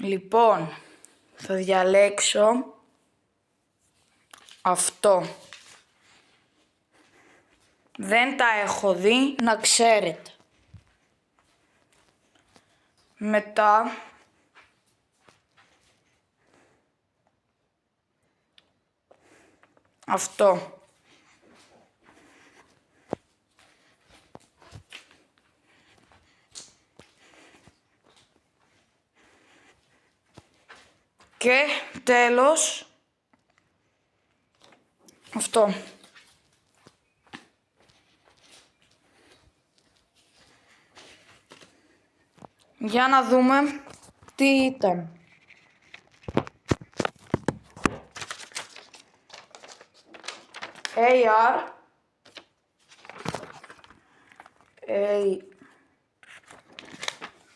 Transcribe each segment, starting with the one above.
Λοιπόν, θα διαλέξω αυτό. Δεν τα έχω δει, να ξέρετε. Μετά αυτό. Και τέλος αυτό. Για να δούμε τι ήταν. AR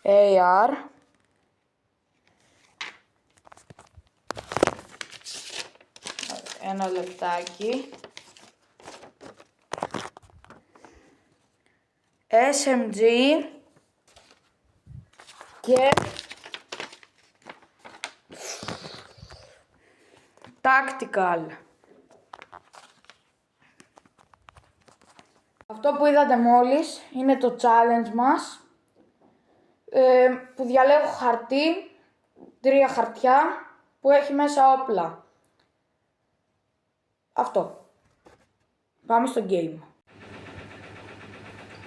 AR ένα λεπτάκι. SMG και Tactical. Αυτό που είδατε μόλις είναι το challenge μας, που διαλέγω χαρτί, 3 χαρτιά που έχει μέσα όπλα. Αυτό. Πάμε στο game.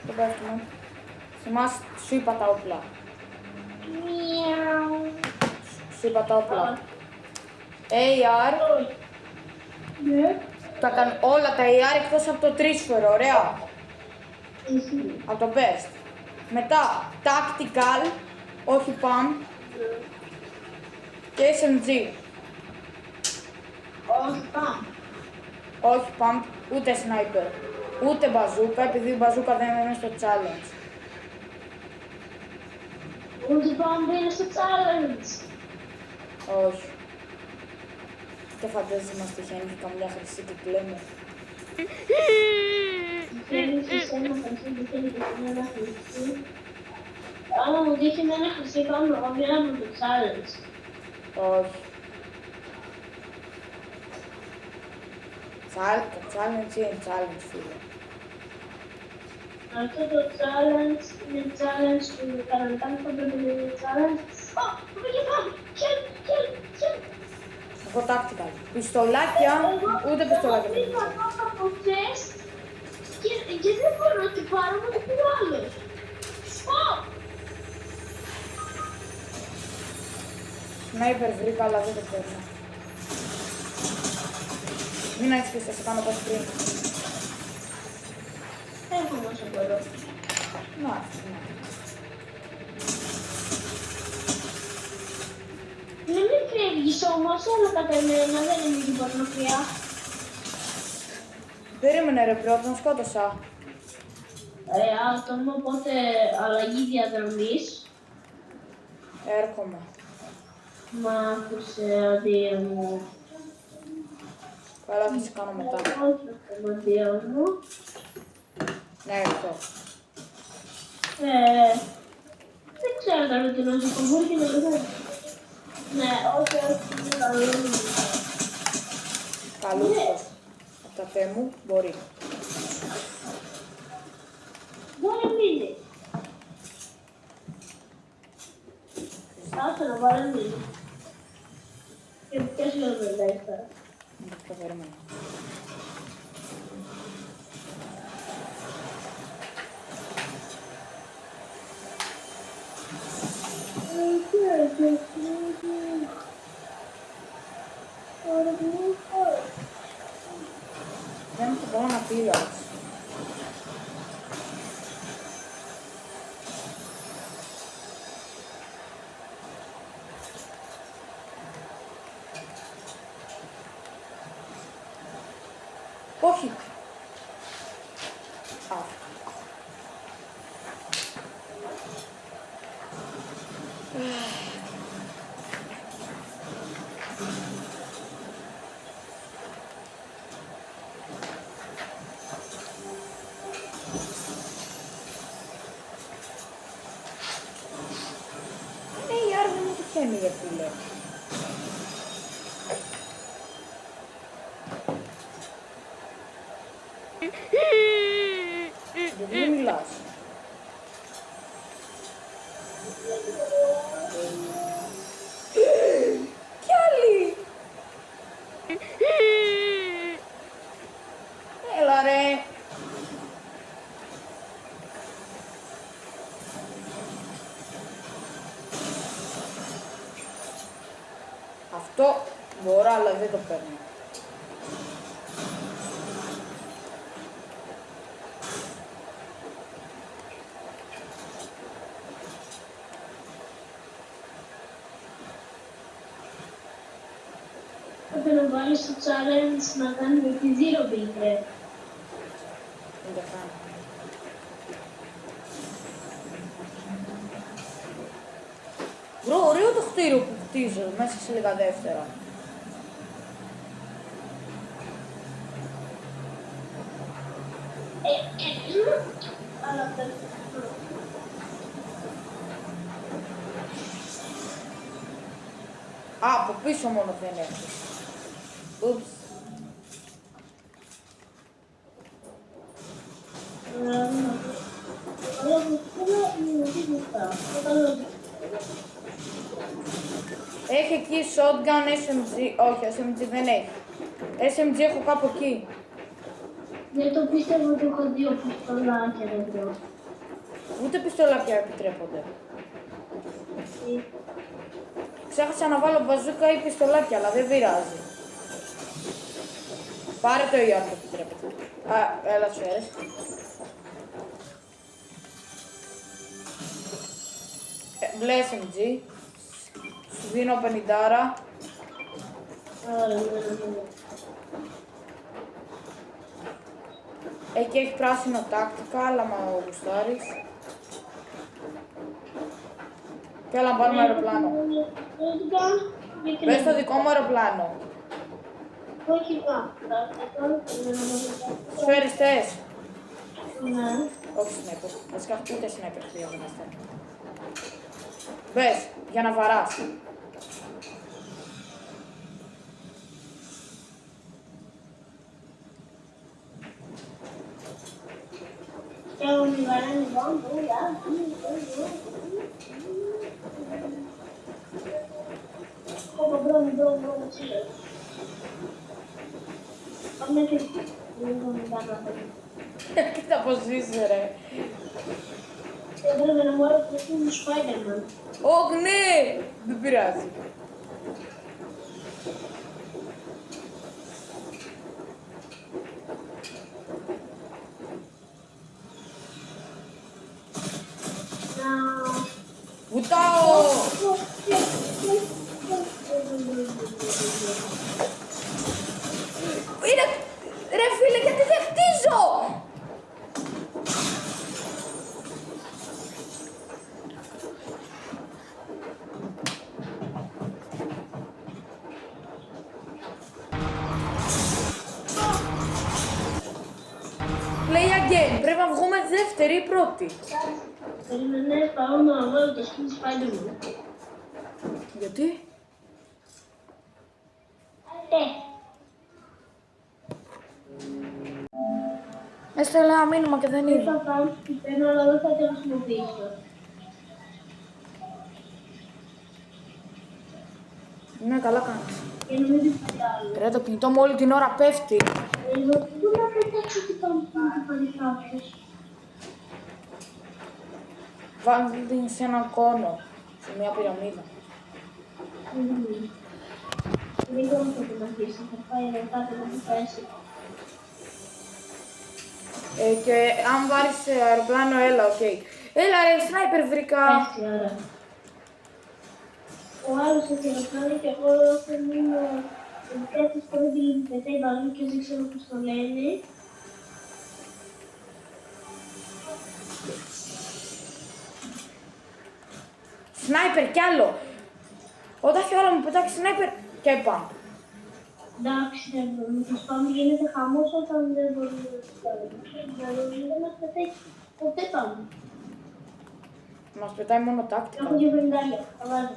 Το πέφτουμε. Σε εμάς σου είπα τα όπλα. Σου είπα τα όπλα. AR. Ναι. Τα κάνω όλα τα AR εκτός από το τρίσφαιρο, ωραία. Από το best. Μετά tactical, όχι pump. Και SMG. Όχι πάμε. Όχι pump, ούτε sniper. Ούτε μπαζούκα, επειδή η μπαζούκα δεν είναι στο challenge. Ούτε πάμε είναι στο challenge. Όχι. Και φαντάζεσαι μας τυχαίνει και καμιά χρυσή και κλαίμε. Θέλεις εσένα χρυσή και θέλει και ένα χρυσή. Άμα μου δείχνει ένα χρυσή πάμε εγώ βγαίνω από το challenge. Όχι. Το challenge είναι challenge, φίλε. Αυτό το challenge είναι challenge που κανονικά δεν θα πρέπει να είναι challenge. Ω, το πήγε πάμε! Χέλ! Εγώ tactical. Πιστολάκια, ούτε πιστολάκια δεν Πήγα ξέρω. πάνω από test και δεν μπορώ να την πάρω με το άλλο. Ω! Sniper βρήκα, αλλά δεν το παίρνω. Μην ανησυχείς, θα σε κάνω πώς πριν. Έχω όσο μπορώ. Να, ναι. Να μην φεύγεις όμως, όλα κατά εμένα, δεν είναι την πορνοφία. Περίμενε ρε μπρο, τον σκότωσα. Άτομο, οπότε αλλαγή διαδρομής. Έρχομαι. Μ' άκουσε αντίο μου. Καλά, θα σε κάνω μετά. Όχι αντίο μου. Ναι, έρθω. Δεν ξέρω τώρα τι λογικό μου και δεν ξέρω. Ναι, όχι, είναι καλό. Καλούτσος. Από τα τε μου, μπορεί. Δεν μείνει. Άσε να βάλω μείνει. Και ποιες λέω δεν λέει τώρα. Το περίμενα. Δεν έχω πολλά να πήγα. Όχι. Α. πεθαίνει, ρε φίλε. Γιατί δεν μιλάς. Κι άλλοι. Έλα ρε. Αυτό μπορώ, αλλά δεν το παίρνω. Πρέπει να βάλεις το challenge να κάνουμε τη zero bit, ρε. Δεν το κάνω. Μπρο, ωραίο το κτίριο που χτίζω μέσα σε λίγα δεύτερα. Αλλά πρέπει. Α, από πίσω μόνο δεν έχεις. Ούψ. Έχει εκεί shotgun, SMG, όχι SMG δεν έχει. SMG έχω κάπου εκεί. Δεν το πίστευα ότι έχω δύο πιστολάκια εδώ. Ούτε πιστολάκια επιτρέπονται. Ξέχασα να βάλω μπαζούκα ή πιστολάκια, αλλά δεν πειράζει. Πάρε το ή αν το επιτρέπετε. Α, έλα σου έρες. Μπλε SMG. Σου δίνω 50. Εκεί έχει πράσινο τάκτικα, αλλά μα γουστάρεις. Και έλα να πάρουμε αεροπλάνο. Πες το δικό μου αεροπλάνο. Όχι, Σφαίρες θες. ναι. Όχι σνάιπερ. Βασικά ούτε σνάιπερ χρειάζομαστε. Μπες, για να βαράς. Έχω μη βαράνι βάμπο, μπρο, τσίλε. Πάμε και λίγο μετά να φέρει. Κοίτα πως είσαι ρε. Έπρεπε να μου αρέσει το Spider-Man. Ωχ ναι, δεν πειράζει. Βουτάω! Είναι... Ρε φίλε, γιατί δεν χτίζω! Play again, πρέπει να βγούμε δεύτερη ή πρώτη. Περίμενε, πάω να βάλω το skin Spider-Man. Γιατί? Έστειλε ένα μήνυμα και δεν Δεν είδα. θα πάω στην πένα, αλλά δεν θα το χρησιμοποιήσω. Ναι, καλά κάνεις. Και νομίζω ότι άλλο. Ρε, το κινητό μου όλη την ώρα πέφτει. Πού να πετάξω τι κάνω που θα πάρει κάποιος. Βάλτε την σε έναν κόνο, σε μια πυραμίδα. Δεν μπορώ να το αφήσω, θα πάει κάτι να μου πέσει. Και αν βάλεις αεροπλάνο, έλα, οκ. Έλα ρε, σνάιπερ βρήκα. Πέφτει, άρα. Ο άλλος έχει αεροπλάνο και εγώ έχω μείνω κάτι που δεν την πετάει μπαλού και δεν ξέρω πώς το λένε. Σνάιπερ κι άλλο. Όταν έχει όλα μου πετάξει σνάιπερ και πάμε. Εντάξει, δεν μπορούμε. Το σπάμ γίνεται χαμός όταν δεν μπορούμε να το κάνουμε. Δηλαδή δεν μας πετάει ποτέ πάνω. Μας πετάει μόνο τάκτικα. Έχω 2,50, θα βάζω.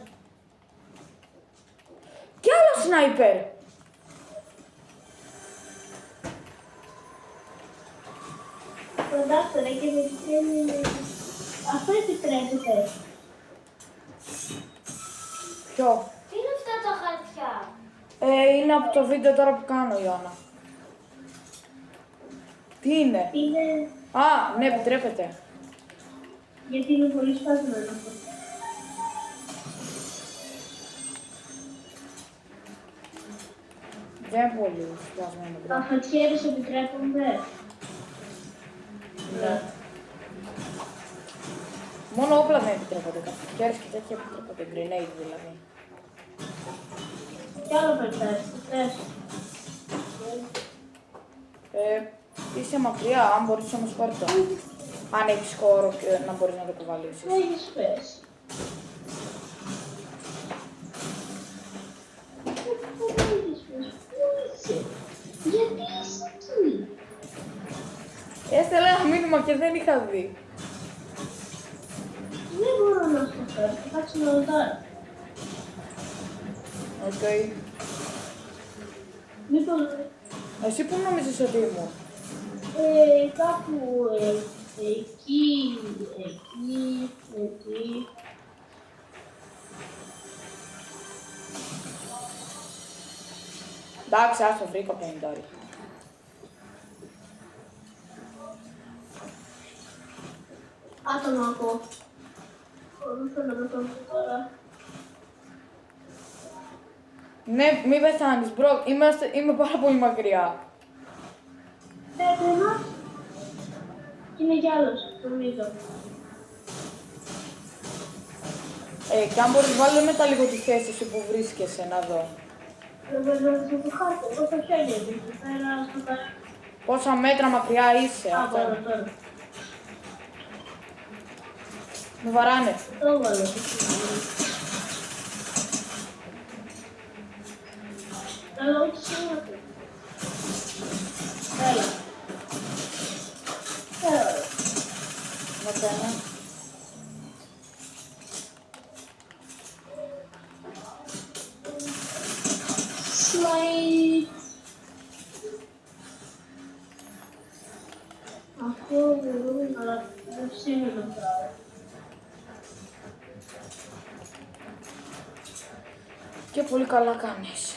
σνάιπερ. Φαντάζομαι και με την... Αυτό επιτρέπεται. Ποιο? Τι είναι αυτά τα χαρτιά? Είναι από το βίντεο τώρα που κάνω, Ιωάννα. Τι είναι? Είναι... Α, ναι, επιτρέπεται. Γιατί είναι πολύ σπασμένο αυτό. Δεν είναι πολύ σπασμένο. Τα χαρτιέρες επιτρέπονται. Ναι. Μόνο όπλα δεν επιτρέπονται. Καφετιέρες και τέτοια επιτρέπονται. Grenade δηλαδή. Τι άλλο πετάς, θες. Είσαι μακριά, αν μπορείς όμως φέρ' το. Αν έχεις χώρο και να μπορείς να το κουβαλήσεις. Έχεις πέσει. Γιατί είσαι εκεί. Έστελα ένα μήνυμα και δεν είχα δει. Δεν μπορώ να στο φέρω, θα κάτσει να ρωτάρω. Οκ. Λοιπόν, Εσύ πού νομίζεις ότι ήμουν? κάπου εκεί. Εντάξει, ας το βρήκα 50. Άτομα ακούω. Δεν θέλω να το πω τώρα. Ναι, μη πεθάνεις, μπρο. Είμαι πάρα πολύ μακριά. Πέτρεμα. Και είναι κι άλλος, νομίζω. Και αν μπορείς βάλε μετά λίγο τη θέση σου που βρίσκεσαι να δω. Δεν μπορώ να το χάρτη, εγώ το χέρι μου. Πέρα στο πέρα. Πόσα μέτρα μακριά είσαι. Α, Αυτό. μπορώ τώρα. Με βαράνε. Το βάλω. Αλλά όχι σήμερα. Έλα. Έλα. Με πένα. Slide. Αυτό μπορούμε να δεν σήμερα το πράγμα. Και πολύ καλά κάνεις.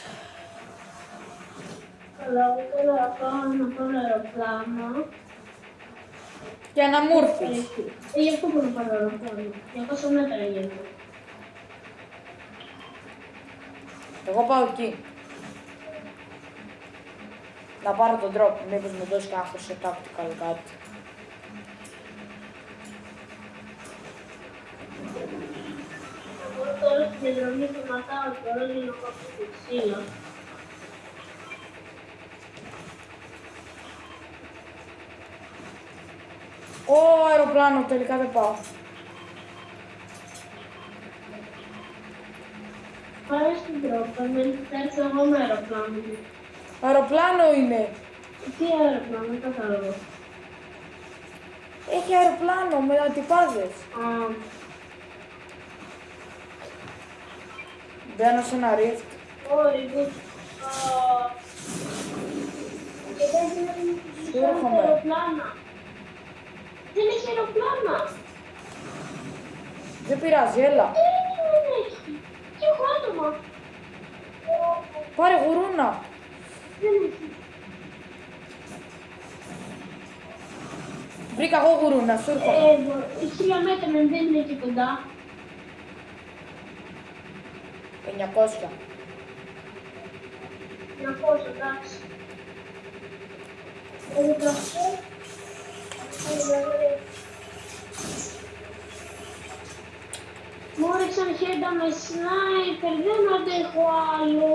Αλλά εγώ θέλω να πάω να πάω αεροπλάνο. Για να μου έρθεις. Γι' αυτό μπορώ να πάω αεροπλάνο. 200 μέτρα γίνεται. Εγώ πάω εκεί. Να πάρω τον τρόπο, μήπως μου δώσει κάποιος σε tactical κάτι. Εγώ τώρα στη διαδρομή σταματάω τώρα για να πάω στο ξύλο. Αεροπλάνο, τελικά δεν πάω. Πάρε στην τρόπο, θα έρθω εγώ με αεροπλάνο. Αεροπλάνο είναι. Τι αεροπλάνο, δεν κατάλαβα. Έχει αεροπλάνο με αντιπάδες. Α, Μπαίνω σε ένα rift. όχι, και δεν Έρχομαι. έχει αεροπλάνα. Δεν έχει αεροπλάνα. Δεν πειράζει, έλα. Δεν έχει. Και έχω άτομα. Πάρε γουρούνα. Δεν έχει. Βρήκα εγώ γουρούνα, σου έρχομαι. 1000 μέτρα δεν είναι εκεί κοντά. 900. Να πω, εντάξει. Δεν αυτό. Μου έριξαν χέρια με σνάιπερ, δεν αντέχω άλλο.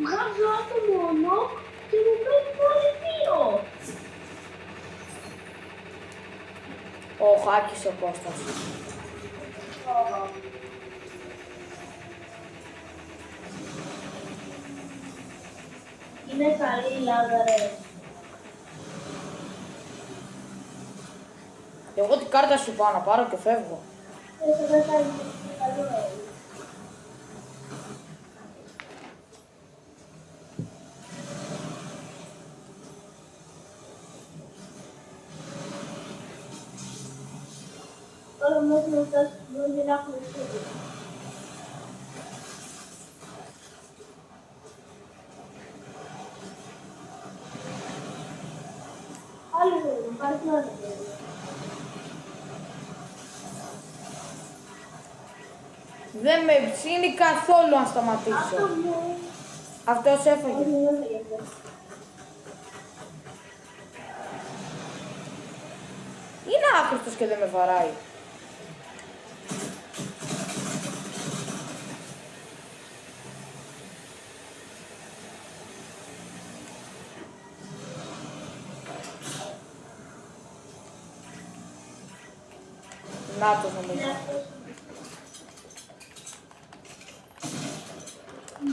Βγάζω άτομο μόνο και μου παίρνει πάλι δύο. Ο Χάκης ο Κώστας. Είναι καλή η Ελλάδα, ρε. Εγώ την κάρτα σου πάω να πάρω και φεύγω. Δεν θα κάνει καλό. όμως να φτάσει στον Ηράκλειο Σύνδη. Άλλο δεν πάρει την άλλη. Δεν με ψήνει καθόλου αν σταματήσω. Αυτός έφαγε. Είναι άχρηστος και δεν με βαράει. Νάτος νομίζω.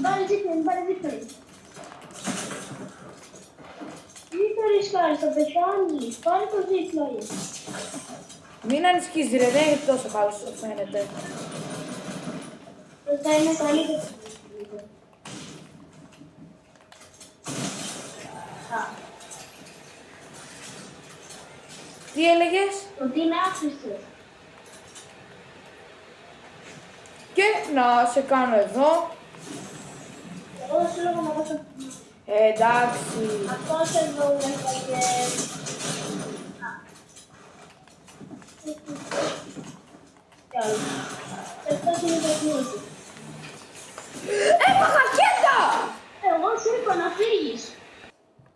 Πάρε δίπλα, πάρε δίπλα. Μην το ρισκάρεις, θα πεθάνεις. Πάρε το δίπλα. Μην ανησυχείς ρε, δεν είναι τόσο καλός όσο φαίνεται. Θα είναι καλύτερο. Τι έλεγες? Ότι είναι άχρηστος. Και να σε κάνω εδώ. Εγώ θα σου λέγω να πάω. Εντάξει. Αυτός εδώ έφαγε. Κι άλλο. Και αυτός είναι το παιχνίδι.